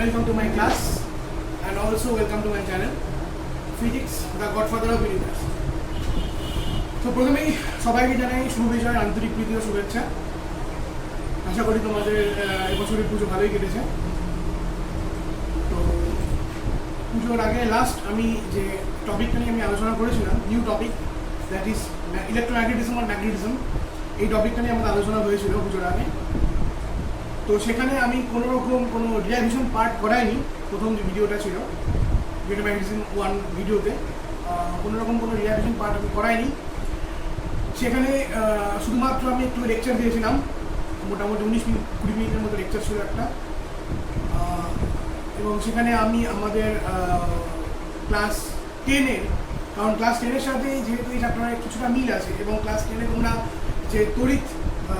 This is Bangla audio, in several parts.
welcome to my class and also welcome to my channel Physics, the Godfather of Universe. তো প্রথমেই সবাইকে জানাই শুভ বিজয়ের আন্তরিক প্রীতি ও শুভেচ্ছা। আশা করি তোমাদের এবছরের পুজো ভালোই কেটেছে। তো পুজোর আগে লাস্ট আমি যে টপিকটা নিয়ে আমি আলোচনা করেছিলাম, new topic, that is electromagnetism আর ম্যাগনেটিজম, এই টপিকটা নিয়ে আমাদের আলোচনা হয়েছিল পুজোর আগে। তো সেখানে আমি কোনো রকম কোনো রিভিশন পার্ট করাইনি। প্রথম যে ভিডিওটা ছিল ইলেকট্রোম্যাগনেটিজম 1 ভিডিওতে কোনো রকম কোনো রিভিশন পার্ট আমি করাইনি। সেখানে শুধুমাত্র আমি একটু লেকচার দিয়েছিলাম, মোটামুটি 19-20 মিনিটের মতো লেকচার ছিল একটা। এবং সেখানে আমি আমাদের ক্লাস 10-এর, কারণ ক্লাস 10-এর সাথে যেহেতু এই চ্যাপ্টারে কিছুটা মিল আছে, এবং ক্লাস 10-এ তোমরা যে তড়িৎ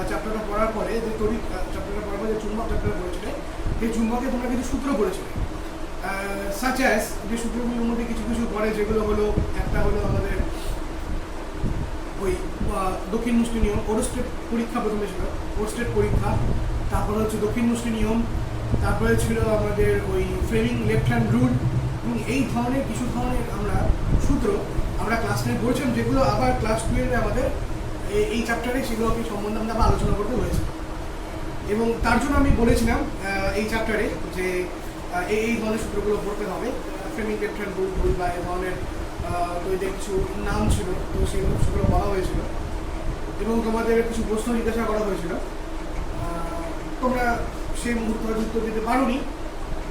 চ্যাপ্টারটা পড়ার পরে যে তড়িৎ চ্যাপ্টারটা পড়ার পরে যে চুম্বক চ্যাপ্টারটা পড়েছিলে, সেই চুম্বকে তোমরা কিছু সূত্র পড়েছিলে, সাচ অ্যাজ যে সূত্রগুলোর মধ্যে কিছু কিছু পড়ে, যেগুলো হলো একটা হলো আমাদের ওই দক্ষিণ মুষ্টি নিয়ম, ওরস্টেট পরীক্ষা প্রথমে ছিল, ওরস্টেট পরীক্ষা, তারপরে হচ্ছে দক্ষিণ মুষ্টি নিয়ম, তারপরে ছিল আমাদের ওই ফ্লেমিং লেফট হ্যান্ড রুল, এবং এই ধরনের কিছু ধরনের আমরা সূত্র আমরা ক্লাস 10 পড়েছিলাম, যেগুলো আবার ক্লাস 12-এ আমাদের এই চ্যাপ্টারে সেগুলোকে সম্বন্ধে আমরা আবার আলোচনা করতে হয়েছে। এবং তার জন্য আমি বলেছিলাম এই চ্যাপ্টারে যে এই ধরনের সূত্রগুলো পড়তে হবে, ফ্লেমিং লেফট হ্যান্ড রুল বা এই ধরনের তৈরি কিছু নাম ছিল, তো সেগুলো বলা হয়েছিল এবং তোমাদের কিছু প্রশ্ন জিজ্ঞাসা করা হয়েছিল। তোমরা সেই মুহূর্তে উত্তর দিতে পারোনি,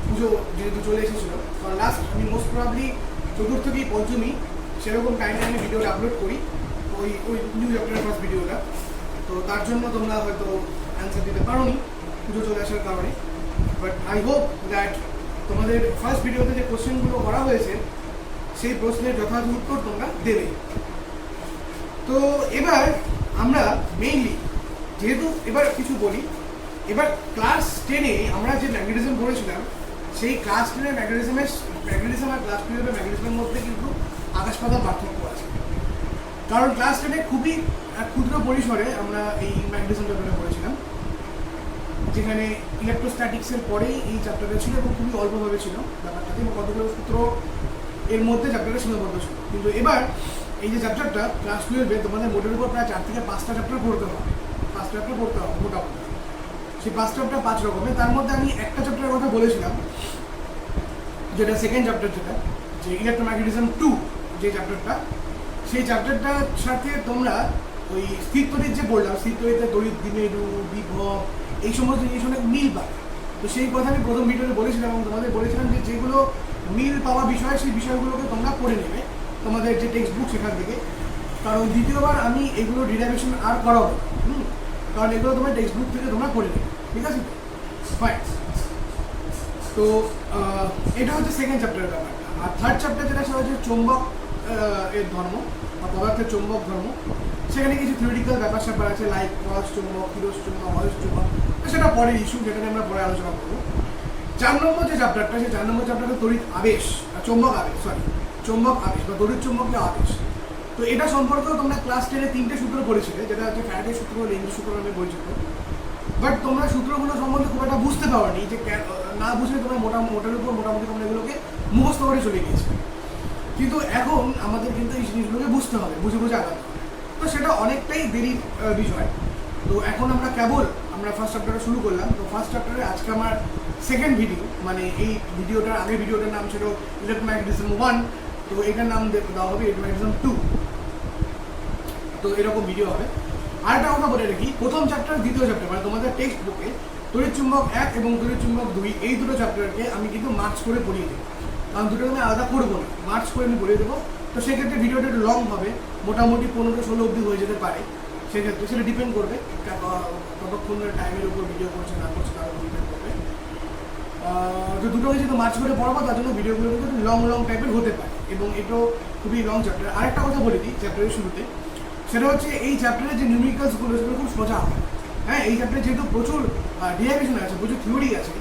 পুজো যেহেতু চলে এসেছিলো। কারণ লাস্ট আমি মোস্ট প্রবাবলি চতুর্থ কি পঞ্চমী সেরকম টাইমে আমি ভিডিওটা আপলোড করি, ওই নিউ চ্যাপ্টারের ফার্স্ট ভিডিওটা। তো তার জন্য তোমরা হয়তো অ্যান্সার দিতে পারোনি পুজো চলে আসার কারণে। বাট আই হোপ দ্যাট তোমাদের ফার্স্ট ভিডিওতে যে কোশ্চেনগুলো করা হয়েছে সেই প্রশ্নের যথাযথ উত্তর তোমরা দেবে। তো এবার আমরা মেইনলি যেহেতু এবার কিছু বলি, এবার ক্লাস 10-এ আমরা যে ম্যাগনেটিজম পড়েছিলাম, সেই ক্লাস 10-এর ম্যাগনেটিজম আর ক্লাস 12-এর ম্যাগনেটিজমের মধ্যে কিন্তু আকাশ পাতাল পার্থক্য আছে। কারণ ক্লাস 10-এ খুবই ক্ষুদ্র পরিসরে আমরা এই ম্যাগনেটিজম চ্যাপ্টারটা পড়েছিলাম, যেখানে ইলেকট্রোস্ট্যাটিক্সের পরেই এই চ্যাপ্টারটা ছিল এবং খুবই অল্পভাবে ছিল ব্যাপারটাতে, এবং কতগুলো সূত্র এর মধ্যে চ্যাপ্টারটা সীমাবদ্ধ ছিল। কিন্তু এবার এই যে চ্যাপ্টারটা ক্লাস 12-এ তোমাদের মোটের উপর প্রায় 4 থেকে 5টা চ্যাপ্টার পড়তে হবে, 5টা চ্যাপ্টার পড়তে হবে মোটামুটি। সেই 5টা চ্যাপ্টার 5 রকমের, তার মধ্যে আমি একটা চ্যাপ্টারের কথা বলেছিলাম, যেটা সেকেন্ড চ্যাপ্টার, যেটা যে ইলেকট্রোম্যাগনেটিজম 2 যে চ্যাপ্টারটা, সেই চ্যাপ্টারটার সাথে তোমরা ওই স্থির তড়িৎ যে বললাম, স্থির তড়িৎের তড়িৎ দ্বিমেরু বিভব এই সমস্ত জিনিস অনেক মিল পায়। তো সেই কথা আমি প্রথম ভিডিওতে বলেছিলাম এবং তোমাদের বলেছিলাম যে যেগুলো মিল পাওয়া বিষয়, সেই বিষয়গুলোকে তোমরা পড়ে নেবে তোমাদের যে টেক্সট বুক সেখান থেকে। কারণ দ্বিতীয়বার আমি এগুলো ডিরাইভেশন আর করাবো, কারণ এগুলো তোমার টেক্সট বুক থেকে তোমরা পড়ে নেবে, ঠিক আছে? ফাইন। তো এটা হচ্ছে সেকেন্ড চ্যাপ্টারের ব্যাপারটা। আর থার্ড চ্যাপ্টার যেটা সেটা হচ্ছে চৌম্বক এর ধর্ম বা পদার্থের চৌম্বক ধর্ম। সেখানে কিছু থিওরিটিক্যাল ব্যাপার স্যাপার আছে, লাইক ক্রস চৌম্বক, হিরোস চৌম্বক, অয়স চৌম্বক, সেটা পরের ইস্যু, যেখানে আমরা পরে আলোচনা করবো। 4 নম্বর যে চ্যাপ্টারটা, সেই 4 নম্বর চ্যাপ্টারটা তড়িৎ আবেশ, চৌম্বক আবেশ বা তড়িৎ চৌম্বকীয় আবেশ। তো এটা সম্পর্কেও তোমরা ক্লাস 10-এ 3টে সূত্র পড়েছিলে, যেটা হচ্ছে ফ্যারাডের সূত্র, লেঞ্জের সূত্র নামে পরিচিত। বাট তোমরা সূত্রগুলো সম্বন্ধে খুব একটা বুঝতে পারোনি, যে না বুঝলে তোমরা মোটার উপর মোটামুটি তোমরা এগুলোকে মুখস্থ করে চলে গিয়েছে। কিন্তু এখন আমাদের কিন্তু এই জিনিসগুলোকে বুঝতে হবে, বুঝে আগাতে হবে। তো সেটা অনেকটাই দেরির বিষয়। তো এখন আমরা ফার্স্ট চ্যাপ্টারটা শুরু করলাম। তো ফার্স্ট চ্যাপ্টারে আজকে আমার সেকেন্ড ভিডিও, মানে এই ভিডিওটার আগের ভিডিওটার নাম ছিল ইলেকট্রোম্যাগনেটিজম 1, তো এটার নাম দেওয়া হবে ইলেকট্রোম্যাগনেটিজম 2। তো এরকম ভিডিও হবে। আর একটা কথা বলে রাখি, প্রথম চ্যাপ্টার দ্বিতীয় চ্যাপ্টার, মানে তোমাদের টেক্সট বুকে তড়িৎ চুম্বক 1 এবং তড়িৎ চুম্বক 2 এই দুটো চ্যাপ্টারকে আমি কিন্তু মার্চ করে পড়িয়ে দেবো, কারণ দুটো আমি আলাদা করবো না, মার্চ করে আমি পড়িয়ে দেবো। তো সেক্ষেত্রে ভিডিওটা একটু লং হবে, মোটামুটি 15-16 অবধি হয়ে যেতে পারে। সেক্ষেত্রে সেটা ডিপেন্ড করবে কতক্ষণের টাইমের উপর ভিডিও করছে না করছে, তার উপর ডিপেন্ড করবে। তো দুটোকে যেহেতু মার্চ করে পড়াবো, তার জন্য ভিডিওগুলো কিন্তু লং টাইপের হতে পারে, এবং এটাও খুবই লং চ্যাপ্টার। আরেকটা কথা বলে দিই চ্যাপ্টারের শুরুতে, সেটা হচ্ছে এই চ্যাপ্টারের যে নিউমেরিক্যালসগুলো সেগুলো খুব সোজা হয়। হ্যাঁ, এই চ্যাপ্টারে যেহেতু প্রচুর ডেরিভেশন আছে, প্রচুর থিওরি আছে,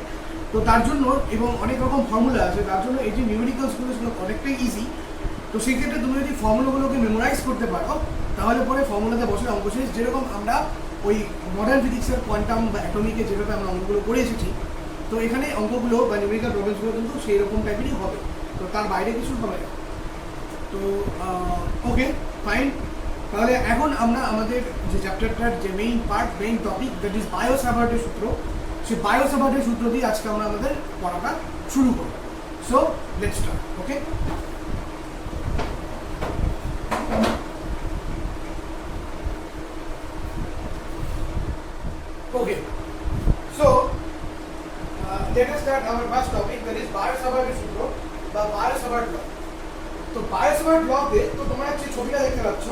তো তার জন্য, এবং অনেক রকম ফর্মুলা আছে, তার জন্য এই যে নিউমেরিক্যালসগুলো সেগুলো অনেকটাই ইজি। তো সেই ক্ষেত্রে তুমি যদি ফর্মুলাগুলোকে মেমোরাইজ করতে পারো, তাহলে পরে ফর্মুলাতে বসে অঙ্ক শেষ। যেরকম আমরা ওই মডার্ন ফিজিক্সের কোয়ান্টাম বা অ্যাটমিকে যেভাবে আমরা অঙ্কগুলো করে এসেছি, তো তো এখানে অঙ্কগুলো বা নিউমেরিক্যাল প্রবলেমসগুলো কিন্তু সেই রকম টাইপেরই হবে, তো তার বাইরে কিছু হবে না। তো ওকে ফাইন, তাহলে এখন আমরা আমাদের যে চ্যাপ্টারটার যে main part, main topic, that is বায়ো-স্যাভার্টের সূত্র, সেই বায়ো-স্যাভার্টের সূত্র দিয়ে আজকে আমরা আমাদের পড়াটা শুরু করব। So let's start. Okay, okay, so let us start our first topic, that is বায়ো-স্যাভার্টের সূত্র বা বায়ো-স্যাভার্ট ল। তো বায়ো-স্যাভার্ট লতে তো তোমরা যে ছবিটা দেখতে পাচ্ছ,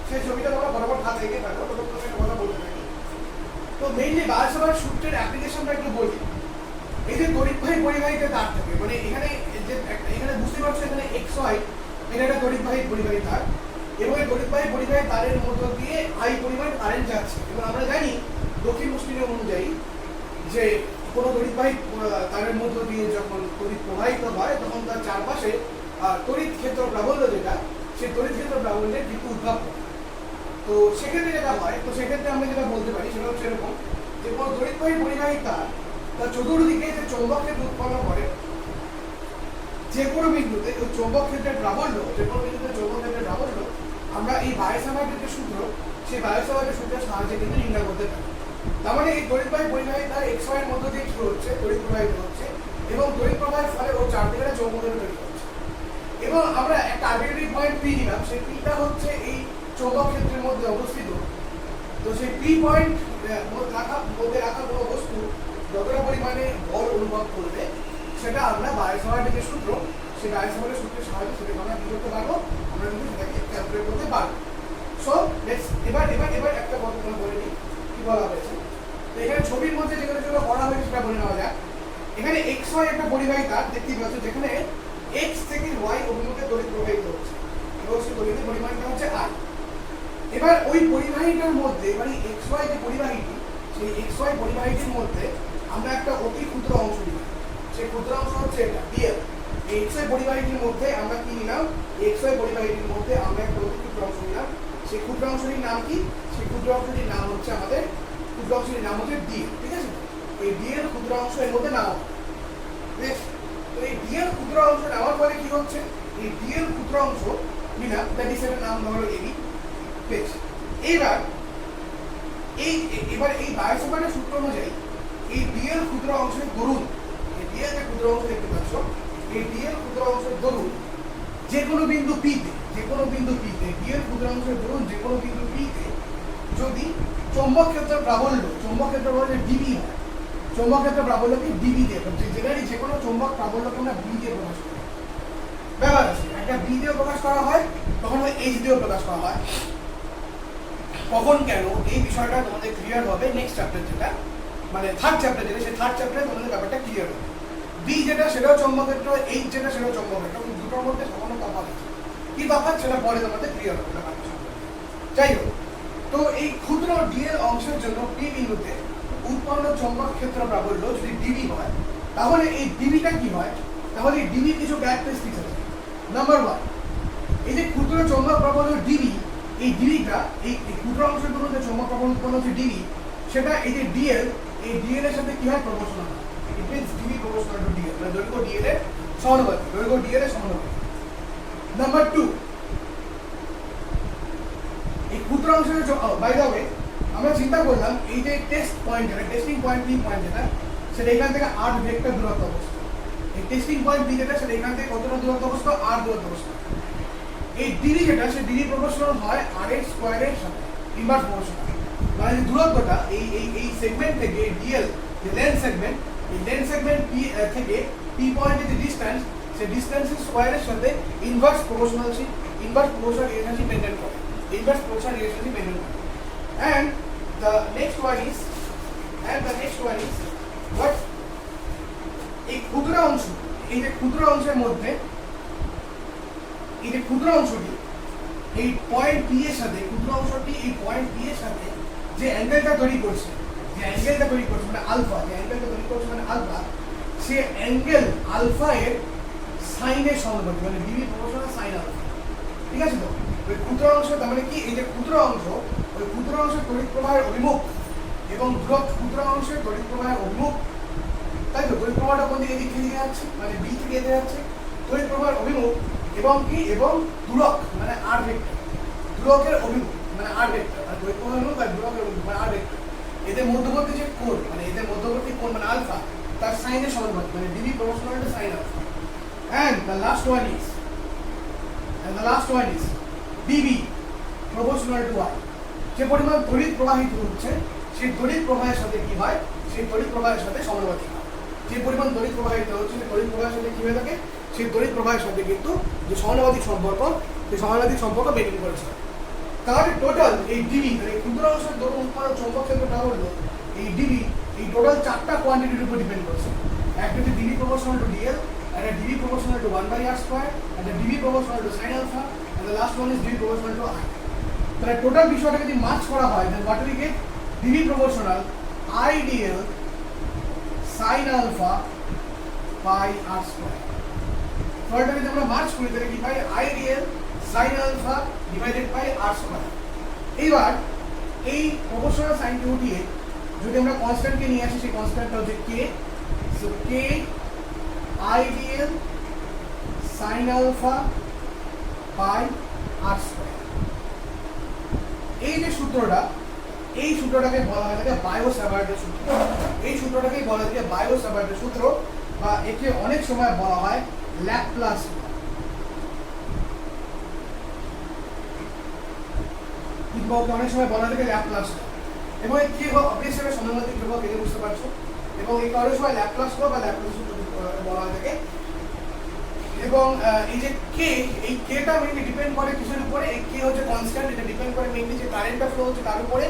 সেই ছবিটা তোমরা বরাবর হাত রেখে থাকো, তো তোমাকে একটা কথা বলতে থাকি। তো মেইনলি বায়ো-স্যাভার্ট সূত্রের অ্যাপ্লিকেশনটা একটু বলি। এই যে তড়িৎবাহী পরিবাহীতে তার থাকে, মানে এখানে যে এখানে বুঝতে পারছো এখানে এক্স ওয়াই, এটা একটা তড়িৎবাহী পরিবাহী তার, এবং এই তড়িৎবাহী পরিবাহী তারের মধ্য দিয়ে আই পরিমাণ কারেন্ট যাচ্ছে। এবং আমরা জানি দক্ষিণ মুষ্টি নিয়ম অনুযায়ী যে কোনো তড়িৎবাহী তারের মধ্য দিয়ে যখন তড়িৎ প্রবাহিত হয় তখন তার চারপাশে তড়িৎ ক্ষেত্র প্রাবল্য যেটা, সেই তড়িৎ ক্ষেত্র প্রাবল্যের কিন্তু উদ্ভব হয়। তো সেক্ষেত্রে যেটা হয়, তো সেক্ষেত্রে আমরা যেটা বলতে পারি সেটা হচ্ছে এরকম যে কোনো তড়িৎবাহী পরিবাহী তার তার চতুর্দিকে যে চৌম্বক ক্ষেত্র উৎপন্ন করে, যে কোনো বিন্দুতে ওই চৌম্বক ক্ষেত্রের প্রাবল্য, যে কোনো বিন্দুতে চৌম্বক ক্ষেত্রের প্রাবল্য আমরা এই বায়ো-স্যাভার্টের যে সূত্র, সেই বায়ো-স্যাভার্টের সূত্রের সাহায্যে কিন্তু নির্ণয় করতে পারি। তার মানে এই তড়িৎবাহী পরিবাহী তার এক্স ওয়াই এর মধ্য দিয়ে কি হচ্ছে, তড়িৎ প্রবাহিত হচ্ছে, এবং তড়িৎ প্রবাহের ফলে ওর চারদিকে চৌম্বক ক্ষেত্র তৈরি হচ্ছে। এবং আমরা একটা আরবিট্রারি পয়েন্ট পি নিলাম, সেই পিটা হচ্ছে এই চৌম্বক ক্ষেত্রের মধ্যে অবস্থিত। তো সেই পি পয়েন্ট মধ্যে রাখা কোনো বস্তু যতটা পরিমাণে বল অনুভব করবে, সেটা আমরা বায়ো-স্যাভার্টের যে সূত্র, সেই বায়ো-স্যাভার্টের সূত্রের সাহায্যে সেটাকে আমরা কি করতে পারবো, আমরা কিন্তু সেটাকে ক্যালকুলেট করতে পারবো। সো লেটস এবার একটা কথা বলে নিই কি বলা হয়েছে। তো এখানে ছবির মধ্যে যেগুলো যেগুলো করা হয়েছে সেটা বলে নেওয়া যাক। এখানে এক্স ওয়াই একটা পরিবাহী তার দেখতে পাচ্ছ, যেখানে এক্স থেকে ওয়াই অভিমুখে তড়িৎ প্রবাহিত হচ্ছে, এবং সেই তড়িতের পরিমাণটা হচ্ছে আই। এবার ওই পরিবাহীটার মধ্যে, মানে এক্স ওয়াই যে পরিবাহীটি, সেই এক্স ওয়াই পরিবাহীটির মধ্যে আমরা একটা অতি ক্ষুদ্র অংশ নিলাম। সেই ক্ষুদ্র অংশ হচ্ছে এটা ডিএল। এই এক্স ওয়াই পরিবাহীটির মধ্যে আমরা কি নিলাম, এক্স ওয়াই পরিবাহীটির মধ্যে আমরা একটা অতি ক্ষুদ্র অংশ নিলাম। সেই ক্ষুদ্র অংশটির নাম কি, সেই ক্ষুদ্র অংশটির নাম হচ্ছে আমাদের ক্ষুদ্র অংশটির নাম হচ্ছে ডিএল। ঠিক আছে, এই ডিএল ক্ষুদ্র অংশ এর মধ্যে নাও। বেশ, তো এই ডিএল ক্ষুদ্র অংশ নেওয়ার পরে কি হচ্ছে, এই ডিএল ক্ষুদ্র অংশ নিলাম, দ্যাট ইজ এর নাম হলো এবি। বেশ, এবার এই বায়ো-স্যাভার্টের সূত্র অনুযায়ী এই ডিএল ক্ষুদ্র অংশের দরুন, এই ডিএল যে ক্ষুদ্র অংশ দেখতে পাচ্ছ, এই ডিএল ক্ষুদ্র অংশের দরুন যে কোনো বিন্দু পিতে, যে কোনো বিন্দু পিতে, ডিএল ক্ষুদ্র অংশের দরুন যে কোনো বিন্দু পিতে যদি চৌম্বক ক্ষেত্রের প্রাবল্য, চৌম্বক ক্ষেত্র বলে ডিবি হয়, চৌম্বক ক্ষেত্রের প্রাবল্যকে ডিবি দিয়ে, জেনারেলি যে কোনো চৌম্বক প্রাবল্যকে আমরা বি দিয়ে প্রকাশ করি। ব্যাপার আছে, একটা বি দিয়ে প্রকাশ করা হয়, তখন ওই এইচ দিয়েও প্রকাশ করা হয়। কখন কেন, এই বিষয়টা তোমাদের ক্লিয়ার হবে নেক্সট চ্যাপ্টার, যেটা মানে থার্ড চ্যাপ্টার, যেটা সেই থার্ড চ্যাপ্টারে তোমাদের ব্যাপারটা ক্লিয়ার হবে। বি যেটা সেটাও চৌম্বক ক্ষেত্র, এইচ যেটা সেটাও চৌম্বক ক্ষেত্র, কিন্তু দুটোর মধ্যে সামান্য তফাৎ আছে। কি তফাৎ সেটা পরে তোমাদের ক্লিয়ার হবে ব্যাপারটা। যাই হোক, তো এই ক্ষুদ্র ডিএল অংশের জন্য পি বিন্দুতে উৎপন্ন চৌম্বক ক্ষেত্র প্রাবল্য যদি ডিবি হয়, তাহলে এই ডিবিটা কি হয়, তাহলে এই ডিবির কিছু ক্যারেক্টারিস্টিক্স আছে। নাম্বার ওয়ান, এই যে ক্ষুদ্র চৌম্বক প্রাবল্য ডিবি, এই ডিবিটা, এই ক্ষুদ্র অংশের জন্য যে চৌম্বক প্রাবল্য উৎপন্ন হচ্ছে ডিবি, সেটা এই যে ডিএল, এই ডিএল এর সাথে কি হয়, প্রপোর্শনাল হয়। It means DB proportional to DL, মানে দৈর্ঘ্য ডিএল এর সমানুপাতিক, দৈর্ঘ্য ডিএল এর সমানুপাতিক। নাম্বার টু, এই ক্ষুদ্র অংশের, বাই দ্য ওয়ে আমরা চিন্তা করলাম এই যে টেস্ট পয়েন্ট, যেটা টেস্টিং পয়েন্ট বি পয়েন্ট, যেটা সেটা এখান থেকে 8 ভেক্টর দূরত্ব অবস্থা। এই টেস্টিং পয়েন্ট বি যেটা, সেটা এখান থেকে কতটা দূরত্ব অবস্থা, 8 দূরত্ব অবস্থা। এই ডিডি যেটা, সে ডিডি প্রপোর্শনাল হয় আর এর স্কয়ারের সাথে, ইনভার্স প্রপোর্শনাল। মানে যে দূরত্বটা এই সেগমেন্ট থেকে ডিএল, যে লেন্থ সেগমেন্ট, এই লেন্থ সেগমেন্ট পি থেকে পি পয়েন্টের যে ডিসটেন্স, সেই ডিসটেন্সের স্কয়ারের সাথে ইনভার্স প্রপোর্শনাল রিলেশনশিপ মেইনটেইন করে, ইনভার্স প্রপোর্শনাল রিলেশনশিপ মেইনটেইন করে। And the next one is what, এই ক্ষুদ্র অংশ, এই যে ক্ষুদ্র অংশের মধ্যে, এই যে ক্ষুদ্র অংশটি এই পয়েন্ট পি এর সাথে, ক্ষুদ্র অংশটি এই পয়েন্ট পি এর সাথে যে অ্যাঙ্গেলটা তৈরি করছে, মানে আলফা, যে অ্যাঙ্গেলটা তৈরি করছে মানে আলফা, সে অ্যাঙ্গেল আলফা এর সাইনের সমানুপাতিক, মানে ডিবি প্রপোর্শনাল সাইন আলফা। ঠিক আছে, তো ওই ক্ষুদ্র অংশ, তার মানে কি, এই যে ক্ষুদ্র অংশ, ওই ক্ষুদ্র অংশের তড়িৎ প্রবাহের অভিমুখ এবং ক্ষুদ্র অংশের তড়িৎ প্রবাহের অভিমুখ তাই তো তড়িৎ প্রবাহটা কোন দিকে দিকে যাচ্ছে, মানে বি থেকে এতে যাচ্ছে। তড়িৎ প্রবাহের অভিমুখ এবং কি এবং দূরক মানে আর ভেক্টর, দূরকের অভিমুখ মানে আর ভেক্টর, আর তড়িৎ প্রবাহের অভিমুখ আর দূরকের অভিমুখ মানে আর ভেক্টর, এদের মধ্যবর্তী যে কোণ মানে এদের মধ্যবর্তী কোণ মানে আলফা তার সাইনের সমানুপাতিক মানে d B proportional to sine alpha. And the last one is dB proportional to I. যে পরিমাণ তড়িৎ প্রবাহিত হচ্ছে সেই তড়িৎ প্রবাহের সাথে কি হয়, সেই তড়িৎ প্রবাহের সাথে সমানুপাতিক হয়। যে পরিমাণ তড়িৎ প্রবাহিত হচ্ছে সেই তড়িৎ প্রবাহের সাথে কি হয়ে থাকে, সেই তড়িৎ প্রবাহের সাথে কিন্তু যে সমানুপাতিক সম্পর্ক সেই সমানুপাতিক সম্পর্ক মেনটেন করেছে। তাহলে টোটাল এই ডিবি মানে ক্ষুদ্রাংশের দরুন উৎপাদন চৌম্বক ক্ষেত্রটা হলো এই ডিবি, এই টোটাল চারটা কোয়ান্টিটির উপর ডিপেন্ড করছে। একটা হচ্ছে DB proportional to DL, and a dB proportional to 1 by r square, and a dB proportional to sin alpha, and the last one is dB proportional to I. তাহলে টোটাল বিষয়টা যদি মার্চ করা হয় then what we get dB proportional I dl sin alpha by r square. টোটালটা যদি আমরা মার্চ করি তাহলে কি পাই I dl sin alpha divided by r square. এইবার এই প্রপোর্শনাল সাইনকে উঠিয়ে যদি আমরা কনস্ট্যান্টকে নিয়ে আসি সেই কনস্ট্যান্টটা হচ্ছে k, so k I dl sin alpha by r square. এই যে সূত্রটা এই সূত্রটাকে বলা হয় থাকে বায়ো-স্যাভার্টের সূত্র। এই সূত্রটাকে বলা হয় বায়ো-স্যাভার্টের সূত্র বা একে অনেক সময় বলা হয় ল্যাপ্লাস ল। কিংবা অনেক সময় বলা থাকে ল্যাপ্লাস ল। এবং এই কি অবশ্যই সমানুপাতিক ধ্রুবক এটা বুঝতে পারছো। এবং এই অনেক সময় ল্যাপ্লাস ল বা ল্যাপ্লাস সূত্র বলা হয় থাকে। এবং এই যে কে, এই কেটা মেইনলি ডিপেন্ড করে কিসের উপরে, এই কে হচ্ছে কনস্ট্যান্ট, এটা ডিপেন্ড করে মেইনলি যে কারেন্টটা ফ্লো হচ্ছে তার উপরে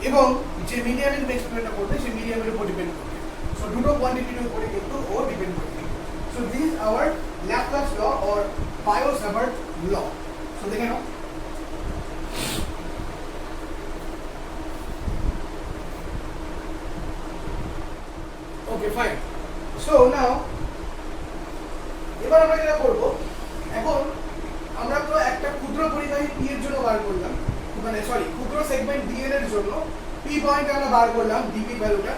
এবং যে মিডিয়ামের এক্সপেরিমেন্টটা করবে সেই মিডিয়ামের উপর ডিপেন্ড করবে। সো দুটো কোয়ান্টিটির উপরে কিন্তু ও ডিপেন্ড করবে। So this is our Laplace law or Biot Savart law. So দেখে নাও ওকে ফাইন। সো নাও এবার আমরা যেটা করবো, এখন আমরা তো একটা ক্ষুদ্র পরিবাহী পি এর জন্য বার করলাম, মানে সরি ক্ষুদ্র সেগমেন্ট ডি এর জন্য পি পয়েন্ট আমরা বার করলাম ডিপি ভ্যালুটা।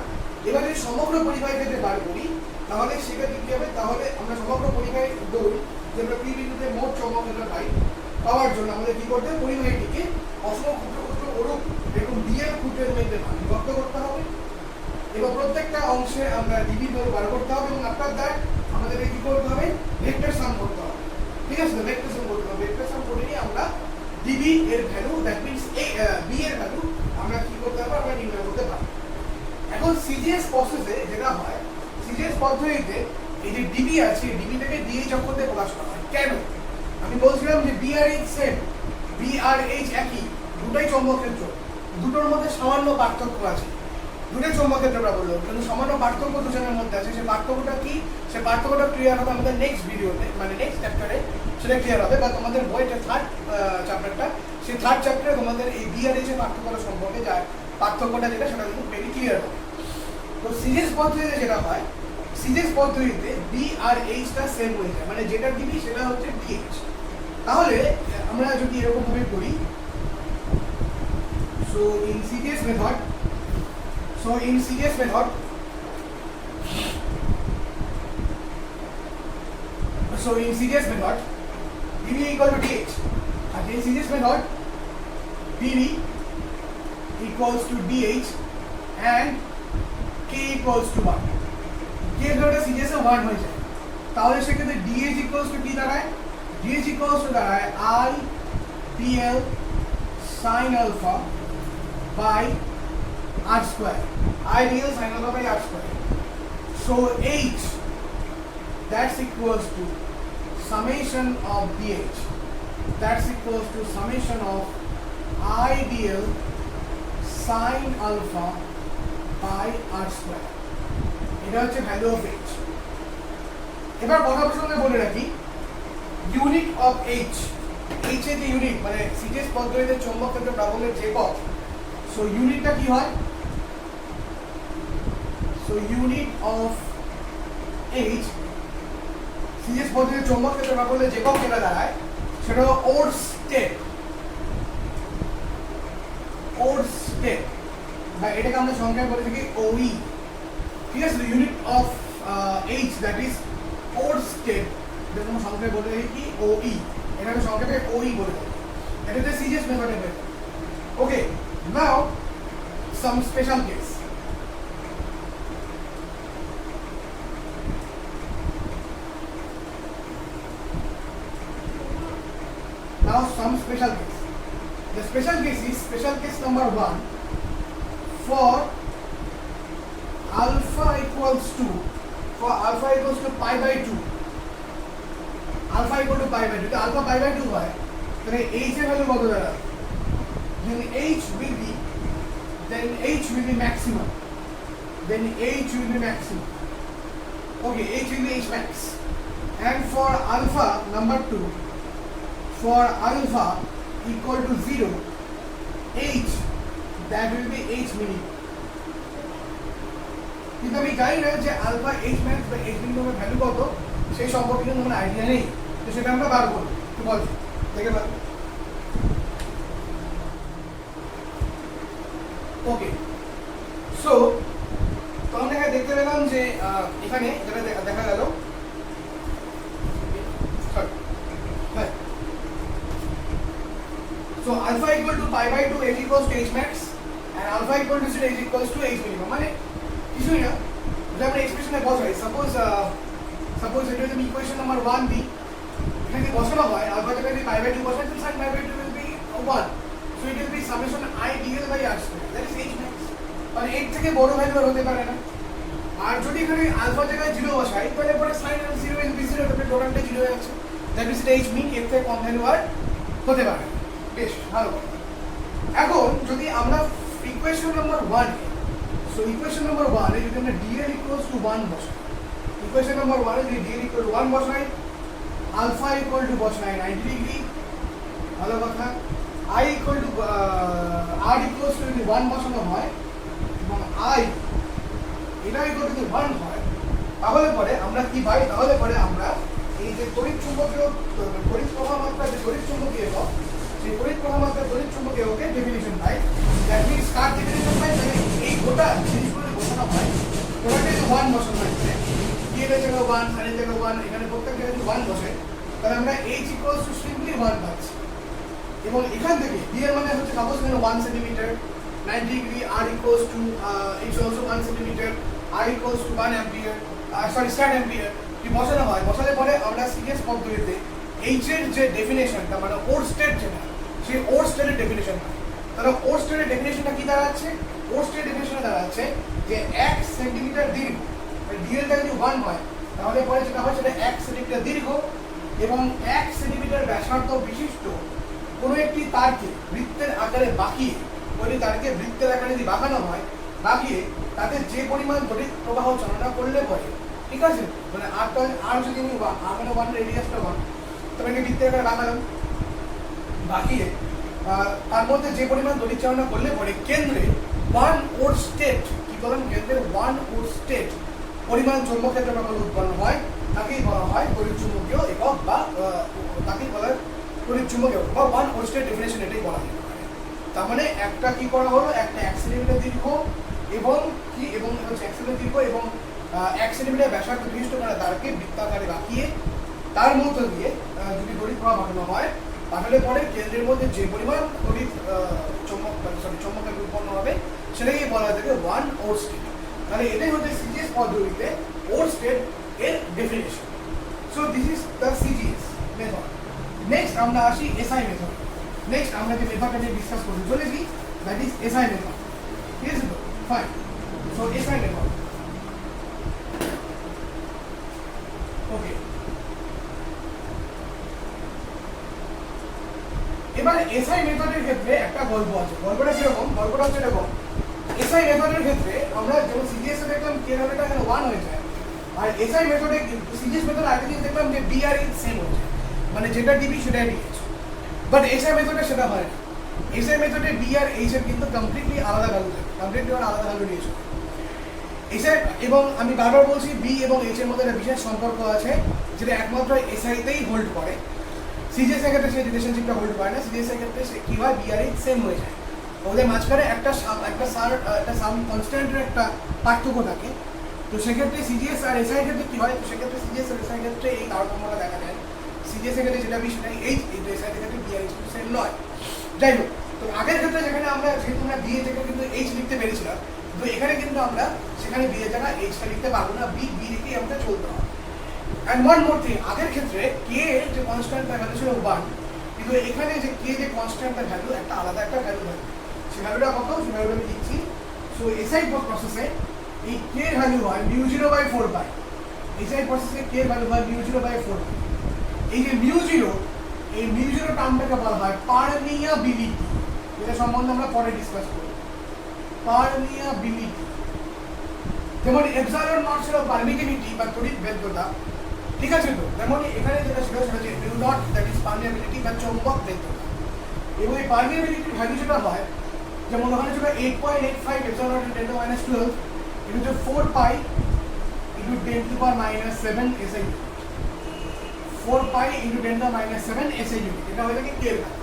এবার যদি সমগ্র পরিবাহী ক্ষেত্রে বার করি তাহলে সেটা কি হবে, তাহলে আমরা সমগ্র পরিবাহী দৌড় যে আমরা পি বিন্দুতে মোট চৌম্বক ক্ষেত্র পাই পাওয়ার জন্য আমাদের কি করতে হবে, পরিবাহীটিকে অসম ক্ষুদ্র ক্ষুদ্র ওরূপ এরকম ডি এর ক্ষুদ্রের মধ্যে বিভক্ত করতে হবে এবং প্রত্যেকটা অংশে আমরা ডিবি ভ্যালু বার করতে হবে এবং আপনার দ্বারা আমাদের কি করতে হবে, ভেক্টর সাম করতে হবে। ঠিক আছে, ভেক্টর সাম করতে হবে। ভেক্টর সাম করে নিয়ে আমরা ডিবি এর ভ্যালু দ্যাট মিন্স এই বি এর ভ্যালু আমরা কি করতে পারবো, আমরা নির্ণয় করতে পারবো। এখন সিজিএস প্রসেসে যেটা হয়, সিজিএস পদ্ধতিতে এই যে ডিবি আছে ডিবিটাকে ডিএইচ অক্ষর দিয়ে প্রকাশ করা হয়। কেন? আমি বলছিলাম যে বি আর এইচ সেম, বি আর এইচ একই, দুটাই চৌম্বক ক্ষেত্র, দুটোর মধ্যে সামান্য পার্থক্য আছে। দুটো চৌম্বক ক্ষেত্র আমরা বললাম কিন্তু সামান্য পার্থক্য দুজনের মধ্যে আছে। সেই পার্থক্যটা কি, সেই পার্থক্যটা ক্লিয়ার হবে আমাদের নেক্সট ভিডিওতে, মানে নেক্সট চ্যাপ্টারে সেটা ক্লিয়ার হবে। বা তোমাদের বইটা থার্ড চ্যাপ্টারটা, সেই থার্ড চ্যাপ্টারে তোমাদের এই বি আর এইচ এর পার্থক্যটা সম্পর্কে যা পার্থক্যটা যেটা সেটা কিন্তু ভেরি ক্লিয়ার হবে। তো সিরিজ পদ্ধতিতে যেটা হয়, সিরিজ পদ্ধতিতে বি আর এইচটা সেম হয়ে যায়, মানে যেটা দিবি সেটা হচ্ছে ডিএইচ। তাহলে আমরা যদি এরকম ভাবে করি, so in series method, so in series method dv equal to dh, and in series method dv equals to dh and k equals to 1, k ধরে সিরিজ এ 1 হয়ে যায়। তাহলে সেক্ষেত্রে dh equals to কি দাঁড়ায়, dh equals to দাঁড়ায় I dl sin alpha by r square, I dl sin alpha by r square. So h that's equals to summation of dh, that's equals to summation of I dl sin alpha by r square. এটা হচ্ছে ভ্যালু অফ h। এবার কথা প্রসঙ্গে বলে রাখি, ইউনিট অফ h, h এর যে ইউনিট মানে সিরিজ পদ্ধতিতে চৌম্বক ক্ষেত্র প্রাবল্যের একক, সো ইউনিটটা কি হয়, so unit of h series পদ্ধতিতে চৌম্বক ক্ষেত্র প্রাবল্যের একক যেটা দাঁড়ায় সেটা হলো ওরস্টেড, ওরস্টেড বা এটাকে আমরা সংখ্যায় বলে থাকি ওই। ঠিক আছে, unit of H that is or state, যেরকম সংক্ষেপে বলে দেখি কি ওই, এখানে সংক্ষেপে ওই বলে দেবো, এটা হচ্ছে সিজিএস মেথডের method. Okay, now some special case. Now some special case. The special case is special case number 1 for alpha equals to pi by 2. Alpha equal to pi by 2. Alpha pi by 2 হয় তাহলে h এর ভ্যালু কত দাঁড়াবে? Then h will be maximum. Okay, h will be h max. And for alpha number 2, for alpha equal to 0, h that will be h minimum. কিন্তু আমি জানি না যে আলফা h max বা h minimum এর ভ্যালু কত, সেই সম্পর্কে কিন্তু আমার আইডিয়া নেই, তো সেটা আমরা বার করব। তো বল দেখে নাও। ওকে, সো তো আমরা এখানে দেখতে পেলাম যে এখানে যেটা দেখা গেল, so alpha equal to pi by 2 h equals to h max and alpha equal to 0 h equals to h minimum, মানে কিছুই না, যদি আমরা এক্সপ্রেশনে বসাই, সাপোজ এটা যদি ইকুয়েশন নাম্বার 1 দিই, এখানে বসানো হয় alpha জায়গায় pi by 2 বসাই, then sin pi by 2 will be 1, so it will be summation I dl by r square, that is h max, মানে এর থেকে বড় ভ্যালু আর হতে পারে না। আর যদি এখানে আলফা জায়গায় 0 বসাই, তাহলে পরে sin আর 0 will be 0, তাহলে টোটালটা 0 হয়ে যাচ্ছে, that is h min, এর থেকে কম ভ্যালু আর হতে পারে। বেশ ভালো। এখন যদি আমরা equation number 1, so equation number 1 এ যদি আমরা dl equals to 1 বসাই, ইকুয়েশন নাম্বার 1 এ যদি dl equal to 1 বসাই, আলফা ইকুয়াল টু বসাই 90 ডিগ্রি, ভালো কথা, i equal to r equals to যদি 1 বসানো হয় এবং i এটা equal to যদি 1 হয়, তাহলে পরে আমরা কি পাই? তাহলে পরে আমরা এই যে তড়িৎ চুম্বকীয় তড়িৎ প্রবাহ মাত্রা, যে তড়িৎ চুম্বকীয় একক, সেই তড়িৎ প্রবাহ মাত্রা তড়িৎ চুম্বকীয় এককের ডেফিনিশন পাই। দ্যাট মিন্স কার ডেফিনিশন পাই? মানে এই গোটা জিনিসগুলো বসানো হয়, ওটাকে যদি 1 বসানো হয়, কি এর জায়গায় 1, আর এর জায়গায় 1, এখানে প্রত্যেক জায়গায় যদি 1 বসে, তাহলে আমরা h equals to simply 1 পাচ্ছি। এবং এখান থেকে d এর মানে হচ্ছে সাপোজ এখানে 1 centimetre, 90 degree, r equals to h also 1 centimetre, r equals to 1 ampere, stand ampere, কি বসানো হয়, বসালে পরে আমরা সিরিয়াস পদ্ধতিতে h এর যে ডেফিনেশনটা, মানে ওর স্টেট যেটা, সেই ওর স্টেটের ডেফিনেশন হয়। তাহলে ওর স্টেটের ডেফিনেশনটা কি দাঁড়াচ্ছে? ওর স্টেটের ডেফিনেশনটা দাঁড়াচ্ছে যে 1 সেন্টিমিটার দীর্ঘ, dl টা যদি 1 হয়, তাহলে পরে যেটা হয় সেটা 1 সেন্টিমিটার দীর্ঘ এবং 1 সেন্টিমিটার ব্যাসার্ধ বিশিষ্ট কোনো একটি তারকে বৃত্তের আকারে বাঁকিয়ে, ওই তারকে বৃত্তের আকারে যদি বাঁকানো হয়, বাঁকিয়ে তাতে যে পরিমাণ তড়িৎ প্রবাহ চালনা করলে পরে, ঠিক আছে, মানে আর যদি আমি মানে 1 রেডিয়াসটা 1, তবে আমি বৃত্তের আকারে বাঁকালাম, বাঁকিয়ে তার মধ্যে যে পরিমাণ তড়িৎ চালনা করলে পরে কেন্দ্রে 1 ওর স্টেট, কি বলেন, কেন্দ্রে 1 ওর স্টেট পরিমাণ চৌম্বকক্ষেত্র প্রবাহ উৎপন্ন হয়, তাকেই বলা হয় তড়িৎ চুম্বকীয় একক, বা তাকেই বলা হয় তড়িৎ চুম্বকীয় একক, বা 1 ওর স্টেট ডেফিনেশন, এটাই বলা হয়। তার মানে একটা কি করা হলো, একটা 1 সেন্টিমিটার দীর্ঘ এবং কি, এবং হচ্ছে 1 সেন্টিমিটার দীর্ঘ এবং 1 সেন্টিমিটার ব্যাসার্ধ বিশিষ্ট তারকে বৃত্তাকারে বাঁকিয়ে তার মধ্য দিয়ে যদি তড়িৎ প্রবাহ পাঠানো হয়, পাঠালে পরে কেন্দ্রের মধ্যে যে পরিমাণ তড়িৎ চৌম্বকক্ষেত্র উৎপন্ন হবে, সেটাকে বলা হয় 1 ওর স্টেট। তাহলে এটাই হচ্ছে সিজিএস পদ্ধতিতে ওর স্টেট এর definition. So this is the CGS method. Next আমরা আসি এসআই মেথড। নেক্সট আমরা যে মেথডটা নিয়ে ডিসকাস করতে চলেছি, দ্যাট ইজ এসআই মেথড। ঠিক আছে তো? ফাইন। সো এসআই মেথড, ওকে। এবার এসআই মেথডের ক্ষেত্রে একটা গল্প আছে। গল্পটা কিরকম? গল্পটা হচ্ছে এরকম, এসআই মেথডের ক্ষেত্রে আমরা যেমন সিজিএস এ দেখলাম কে ভ্যালুটা এখানে 1 হয়ে যায়, আর এসআই মেথডে সিজিএস মেথডে আগে দিন দেখলাম যে বি আর এইচ সেম হচ্ছে, মানে যেটা ডিবি সেটাই ডিএইচ। বাট এসআই মেথডে সেটা হয় না। এসআই মেথডে বি আর এইচ এর কিন্তু কমপ্লিটলি আলাদা ভ্যালু থাকে, কমপ্লিটলি আলাদা ভ্যালু নিয়েছে এসআই। এবং আমি বারবার বলছি, বি এবং এইচ এর মধ্যে একটা বিশেষ সম্পর্ক আছে, যেটা একমাত্র এসআইতেই হোল্ড করে। সিজিএস এর ক্ষেত্রে সেই রিলেশনশিপটা হোল্ড করে না। সিজিএস এর ক্ষেত্রে কি হয়, বি আর এইচ সেম হয়ে যায়, ওদের মাঝখানে একটা সাম কনস্ট্যান্টের একটা পার্থক্য থাকে, তো সেক্ষেত্রে সিজিএস আর এসআই ক্ষেত্রে কি হয়, তো সেক্ষেত্রে সিজিএস আর এসআই ক্ষেত্রে এই তারতম্যটা দেখা যায়। সিজিএস এর ক্ষেত্রে যেটা বেশি সেটা এইচ, কিন্তু এসআই এর ক্ষেত্রে বিআর সেম নয়। যাই হোক, তো আগের ক্ষেত্রে যেখানে আমরা যেহেতু আমরা বি এর জায়গায় কিন্তু এইচ লিখতে পেরেছিলাম, তো এখানে কিন্তু আমরা সেখানে বি এর জায়গায় এইচটা লিখতে পারবো না, বি লিখেই আমাদের চলতে হবে। অ্যান্ড ওয়ান মোর থিং, আগের ক্ষেত্রে কে এর যে কনস্ট্যান্ট তার ভ্যালু ছিল 1, কিন্তু এখানে যে কে যে কনস্ট্যান্ট তার ভ্যালু একটা আলাদা একটা ভ্যালু হয়, সেই ভ্যালুটা কত, সেই ভ্যালুটা আমি লিখছি। সো এসআই প্রসেসে এই কে এর ভ্যালু হয় μ0/4π, এসআই প্রসেসে কে এর ভ্যালু হয় μ0/4π। এই যে μ0, এই μ0 টার্মটাকে বলা হয় পারমিয়াবিলিটি, যেটা সম্বন্ধে আমরা পরে ডিসকাস করব। পারমিয়াবিলিটি, যেমন এপসাইলন নট ছিল পারমিটিভিটি বা তড়িৎ ভেদ্যতা, ঠিক আছে? তো যেমন এখানে যেটা ছিল সেটা হচ্ছে mu not, that is permeability বা চৌম্বক ভেদ্যতা। এবং এই পারমিয়াবিলিটির ভ্যালু যেটা হয়, যেমন ওখানে ছিল 8.85 epsilon not × 10⁻12 into 4π into 10⁻⁷ SI, 4π into 10⁻⁷ SI unit, এটা হয়ে থাকে কে এর ভ্যালু।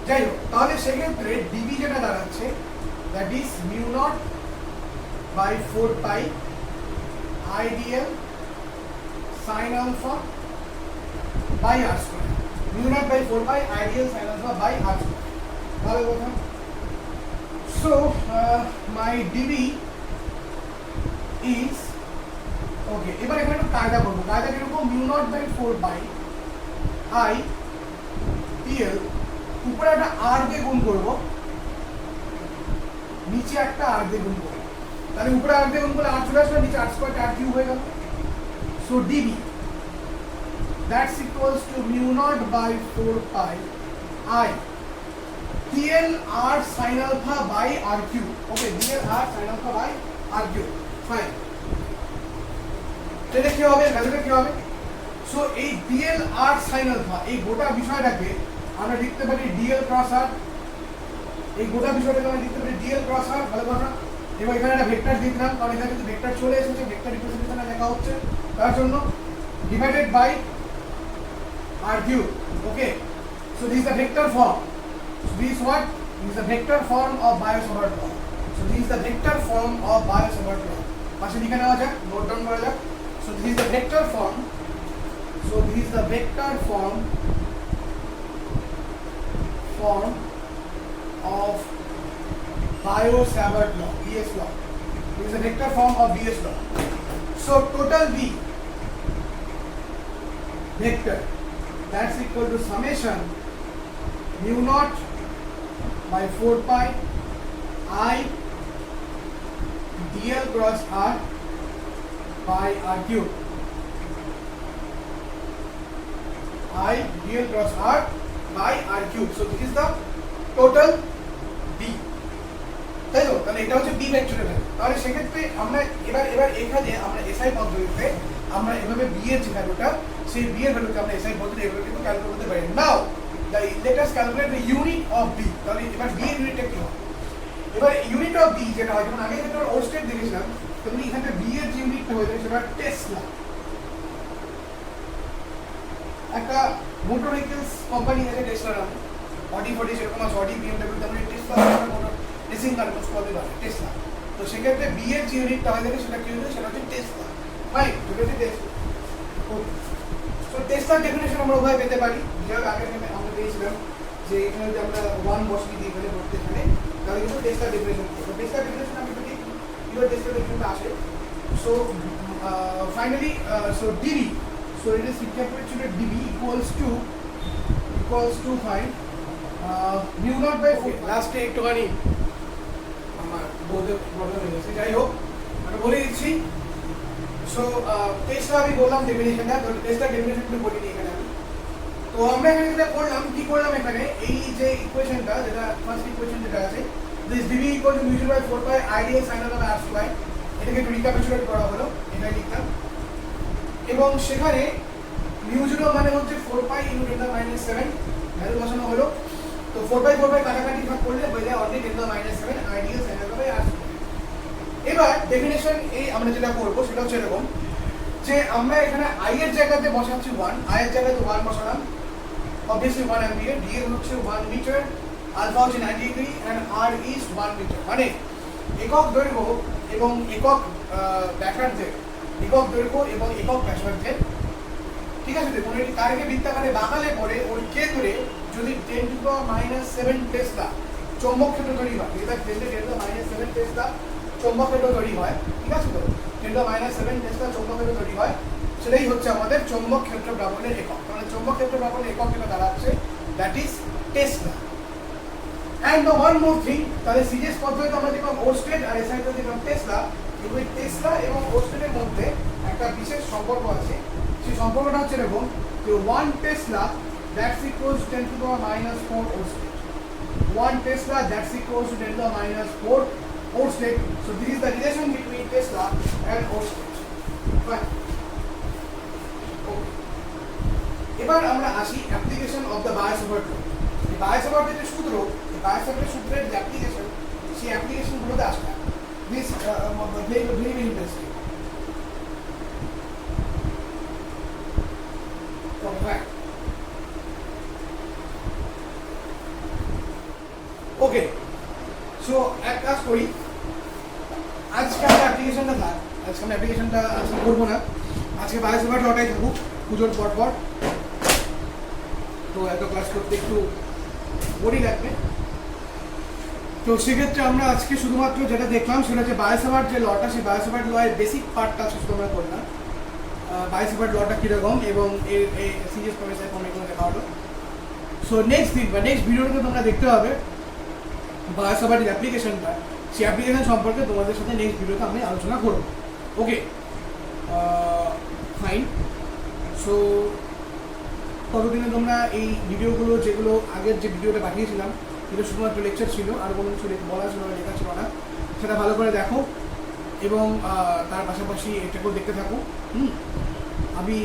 যাই হোক, তাহলে সেক্ষেত্রে ডিবি যেটা দাঁড়াচ্ছে, that is mu naught by 4π IDL sin alpha by r square, mu naught by 4 pi ideal sin alpha by r square. ভালো কথা। So my dv is okay, এবার এখানে একটু কায়দা করব। কায়দা কিরকম, mu naught by 4 pi i dl, উপরে একটা r দিয়ে গুণ করব, নিচে একটা r দিয়ে গুণ করব। তাহলে উপরে r দিয়ে গুণ করলে r চলে আসবে, নিচে r square r cube হয়ে গেল। So dv, that's equals to mu naught by 4 pi I dl r sin alpha by r cube. Okay, dl r sin alpha by r cube. Fine. এটা কি হবে, ভ্যালুটা কি হবে? সো এই dl r sin alpha, এই গোটা বিষয়টাকে আমরা লিখতে পারি dl cross r, এই গোটা বিষয়টাকে আমরা লিখতে পারি dl cross r। ভালো কথা। এবং এখানে একটা ভেক্টর দিলাম, কারণ এখানে কিন্তু ভেক্টর চলে এসেছে, ভেক্টর রিপ্রেজেন্টেশনে লেখা হচ্ছে, তার জন্য divided by r cube. Okay, so this is the vector form. So this is what? This is the vector form of Biot-Savart law. So this is the vector form of Biot-Savart law. পাশে লিখে নেওয়া যাক, নোট ডাউন করা যাক। So this is the vector form. So this is the vector form of Biot-Savart law, BS law. This is the vector form of BS law. So total V vector, that's equal to summation mu naught by 4 pi I dl cross r by r cube, I dl cross r by r cube. So this is the total B, তাই তো? তাহলে এটা হচ্ছে B ভেক্টরের ভ্যালু। তাহলে সেক্ষেত্রে আমরা এবার এখানে আমরা এসআই পদ্ধতিতে আমরা এভাবে B এর যে ভ্যালুটা, সেই B এর ভ্যালুকে আমরা এসআই পদ্ধতিতে এভাবে কিন্তু ক্যালকুলেট করতে পারি। নাও let us calculate the unit of B. তাহলে এবার B এর ইউনিটটা কি হবে? এবার ইউনিট অফ B যেটা হয়, যেমন আগে যেটা ওরস্টেড দেখেছিলাম, তেমনি এখানে B এর যে ইউনিটটা হয়ে যায় সেটা টেসলা। একটা মোটর ভেহিকলস কোম্পানি আছে টেসলা নামে, অডি ফডি সেরকম আছে, অডি বিএমডব্লিউ, তেমনি Tesla motor racing car most probably বলে টেসলা। তো সেক্ষেত্রে B এর যে ইউনিটটা হয়ে যাবে সেটা কি হবে, সেটা হচ্ছে টেসলা। রাইট, ঠিক আছে, টেসলা। ওকে, সো টেসলার ডেফিনেশন আমরা উভয় পেতে পারি, যেভাবে আগে আমরা পেয়েছিলাম যে এখানে যদি আমরা 1 বসিয়ে দিই এখানে বলতে এখানে, তাহলে কিন্তু টেসলার ডেফিনেশন পাবো। তো টেসলার ডেফিনেশন আমি যদি কিভাবে টেসলার ডেফিনেশনটা আসে, so finally so dv, so it is recapitulated dv equals to find mu naught by 4 লাস্টে একটুখানি আমার বোধে প্রবলেম হয়ে গেছে। যাই হোক, আমি বলে দিচ্ছি। সো টেসলা আমি বললাম ডেফিনেশনটা, তো টেসলার ডেফিনেশনটা বলিনি এখানে আমি। তো আমরা এখানে যেটা করলাম, কি করলাম এখানে, এই যে ইকুয়েশনটা, যেটা ফার্স্ট ইকুয়েশন যেটা আছে, this dv equal to mu0 by 4 pi ideal sin alpha by r square, এটাকে একটু রিক্যাপিচুলেট করা হলো, এটাই লিখলাম। এবং সেখানে mu0 মানে হচ্ছে 4 pi into 10⁻⁷, ভ্যালু বসানো হলো। তো 4 pi কাটাকাটি ভাগ করলে হয়ে যায় only 10⁻⁷ ideal sin alpha by r square। এবার ডেফিনেশন এই আমরা যেটা করব সেটা হচ্ছে এরকম, যে আমরা এখানে i এর জায়গাতে বসাচ্ছি 1, i এর জায়গাতে 1 বসালাম, obviously 1 অ্যাম্পিয়ার, dl হচ্ছে 1 মিটার, আলফা হচ্ছে 90 degree and r is 1 metre. মানে একক দৈর্ঘ্য এবং একক ব্যাসার্ধের, একক দৈর্ঘ্য এবং একক ব্যাসার্ধের, ঠিক আছে, কোনো একটি তারকে বৃত্তাকারে বাঁকালে পরে ওর কেন্দ্রে যদি 10⁻⁷ টেসলা চৌম্বক ক্ষেত্র তৈরি হয়, এটা 10⁻⁷ টেসলা চৌম্বক ক্ষেত্র তৈরি হয়, ঠিক আছে, তো 10⁻⁷ টেসলা চৌম্বক ক্ষেত্র তৈরি হয়, সেটাই হচ্ছে আমাদের চৌম্বক ক্ষেত্র প্রাবল্যের একক। তাহলে চৌম্বক ক্ষেত্র প্রাবল্যের একক যেটা দাঁড়াচ্ছে, that is Tesla. And the one more thing, তাহলে সিরিয়াস পদ্ধতিতে আমরা দেখলাম ওরস্টেড আর এসআইতে দেখলাম টেসলা, কিন্তু এই টেসলা এবং ওরস্টেডের মধ্যে একটা বিশেষ সম্পর্ক আছে। সেই সম্পর্কটা হচ্ছে এরকম যে 1 tesla that's equals to 10⁻⁴ oersted, 1 tesla that's equals to 10⁻⁴ oersted. So this is the relation between tesla and oersted. Fine, এবার আমরা আসি application of the Biot Savart law. এই বায়ো-স্যাভার্টের যে সূত্র, এই বায়ো-স্যাভার্টের সূত্রের যে অ্যাপ্লিকেশন, সেই অ্যাপ্লিকেশনগুলোতে আসবে। This very very interesting. Okay, so এক কাজ করি, আজকে আমরা অ্যাপ্লিকেশনটা থাক, আজকে আমরা অ্যাপ্লিকেশনটা আজকে করবো না, আজকে বায়ো-স্যাভার্ট লটাই থাকুক পুজোর পর। তো এত ক্লাস করতে একটু বোরিং লাগবে, তো সেক্ষেত্রে আমরা আজকে শুধুমাত্র যেটা দেখলাম সেটা হচ্ছে বায়ো-স্যাভার্ট যে লটা, সেই বায়ো-স্যাভার্ট ল এর বেসিক পার্টটা আজকে শুধু আমরা করলাম। বায়ো-স্যাভার্ট লটা কীরকম এবং এর সিরিয়াস প্রফেসর ফর্ম এগুলো দেখা হলো। সো নেক্সট দিন বা নেক্সট ভিডিওতে তোমরা দেখতে হবে বায়ো-স্যাভার্টের অ্যাপ্লিকেশনটা, সেই অ্যাপ্লিকেশন সম্পর্কে তোমাদের সাথে নেক্সট ভিডিওতে আমি আলোচনা করবো। ওকে, ফাইন। সো ততদিনে তোমরা এই ভিডিওগুলো, যেগুলো আগের যে ভিডিওটা পাঠিয়েছিলাম, যেটা শুধুমাত্র লেকচার ছিল, আর কোনো কিছু বলা ছিল না, লেখা ছিল না, সেটা ভালো করে দেখো এবং তার পাশাপাশি এটাকেও দেখতে থাকো। আমি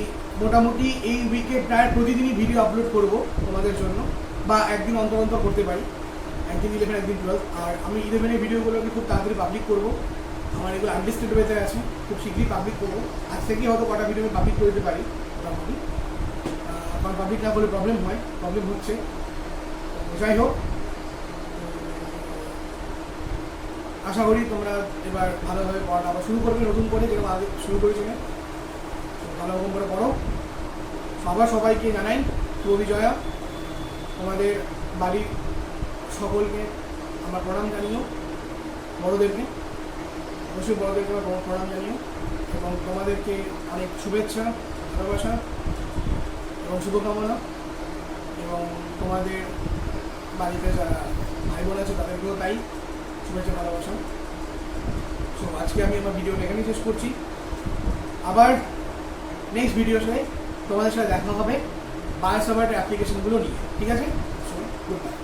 মোটামুটি এই উইকে প্রায় প্রতিদিনই ভিডিও আপলোড করব তোমাদের জন্য, বা একদিন অন্তর অন্তর করতে পারি, একদিন 11 একদিন 12। আর আমি 11-এর ভিডিওগুলোকে খুব তাড়াতাড়ি পাবলিক করবো, আমার এগুলো আনলিস্টেড ওয়েতে আছে, খুব শীঘ্রই পাবলিক করবো। আজ থেকেই হয়তো কটা ভিডিও পাবলিক করে দিতে পারি মোটামুটি, কারণ পাবলিক না করলে প্রবলেম হচ্ছে। যাই হোক, আশা করি তোমরা এবার ভালোভাবে পড়াটা আবার শুরু করবে, নতুন করে যেরকম আগে শুরু করেছিলে ভালো রকম করে পড়ো। আবার সবাইকে জানাই শুভ বিজয়া, তোমাদের বাড়ির সকলকে আমার প্রণাম জানিও, বড়োদেরকে অবশ্যই বড়োদেরকে আমার প্রণাম জানিও, এবং তোমাদেরকে অনেক শুভেচ্ছা, ভালোবাসা এবং শুভকামনা, এবং তোমাদের বাড়িতে যারা ভাই বোন আছে তাদেরকেও তাই শুভেচ্ছা, ভালোবাসা। সো আজকে আমি আমার ভিডিওটা এখানেই শেষ করছি, আবার নেক্সট ভিডিওতে তোমাদের সাথে দেখা হবে বায়ো-স্যাভার্টের অ্যাপ্লিকেশনগুলো নিয়ে, ঠিক আছে? So good bye.